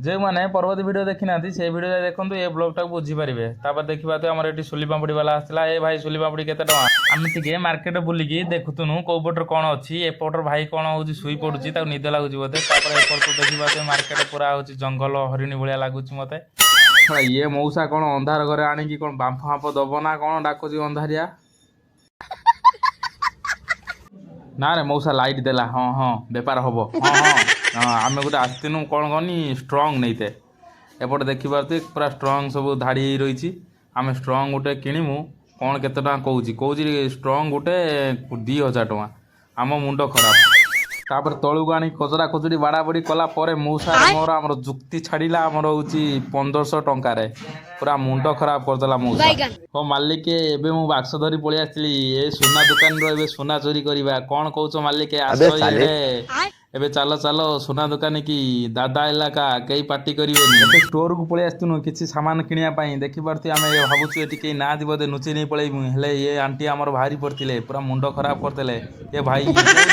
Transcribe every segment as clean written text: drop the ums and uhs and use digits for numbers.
जो मैंने परवर्ती वीडियो देखी ना से वीडियो देखो ये ब्लॉग टाक बुझीपारे देखा तो आम ये सुली पापड़ी वाला आसला ए भाई सुली पापड़ी केते टଙ୍କା आम टे मार्केट बुलिकी देखुनु कौ पटर कौन अच्छी एपटर भाई कौन हो शुई पड़ुची निद लगुच बोते देखा तो मार्केट पूरा हूँ जंगल हरिणी भाया लगुच मत ये मऊसा कौन अंधार घरे आणिकी कौन बांफ फांफ दब ना कौन डाकुची अंधारिया ना रे मऊसा लाइट देला हाँ हाँ बेपार हम हाँ हाँ हाँ आम गोटे आसतीनु कौन कहनी स्ट्रंग नहीं थे एपटे देखिपे पूरा स्ट्रंग सब धाड़ी रही आम स्ट्रंग गोटे किणमु कौन केते टଙ୍କା कौची स्ट्रंग गोटे 2000 टଙ୍କା आम मुंड खराब तापर तलू आनी कचरा कचुरी बाड़ा बड़ी कला मऊसा मोर आमर जुक्ति छाड़ा आमर हूँ 1500 टंकार पूरा मुंड खराब करदेला मऊसा हो मालिक एबे मु बाक्स धरी पलि आसली ए सुना दुकान रो सुना चोरी करवा कौन कौच मालिक आस एबे चलो चलो सुना दुकान की दादा इलाका कई पार्टी करेंगे स्टोर को पलि आसनु किसी सामान किणापी देखिपे आम भावुँ ये कहीं ना बोधे नुचे नहीं पलैबू हेले ये आंटी आमर भारी पड़ते पूरा मुंड खराब करदे ये भाई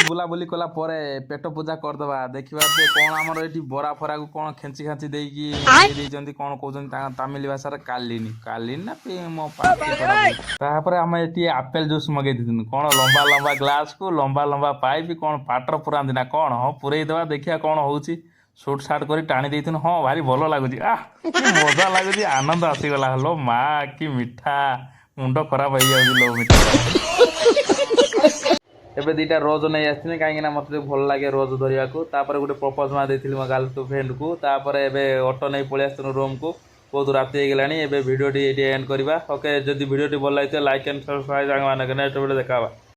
बुलाबुली कला पेट पूजा करदे देखा कौन आमर ये बरा फरा को कौन खेची खाची देकी कौन कहते तामिल भाषा कालीनी कालीनी ना मो तापर आम ये आपेल जूस मगे कौन लंबा लंबा ग्लास को लंबा लंबा पाइप कौन पाटर पुरांती ना कौन हाँ पुरई देवा देखिया कौन होची सुट साट कर टाणी देथुन हाँ भारी भल लगुच मजा लगुच आनंद आसीगला हलो माँ कि मिठा मुंड खराब हो जालो मिठा एबे दीटा रोज नहीं आसती कहीं मत भल लगे रोज धरिया गोटे प्रपोज मार देती मो गर्ल फ्रेंड को एबे ऑटो नहीं पलि आसनु रूम को बहुत राति हो गलानी एबे वीडियो टी एंड करवा ओके जदि वीडियो भल लगे like and subscribe next video देखा।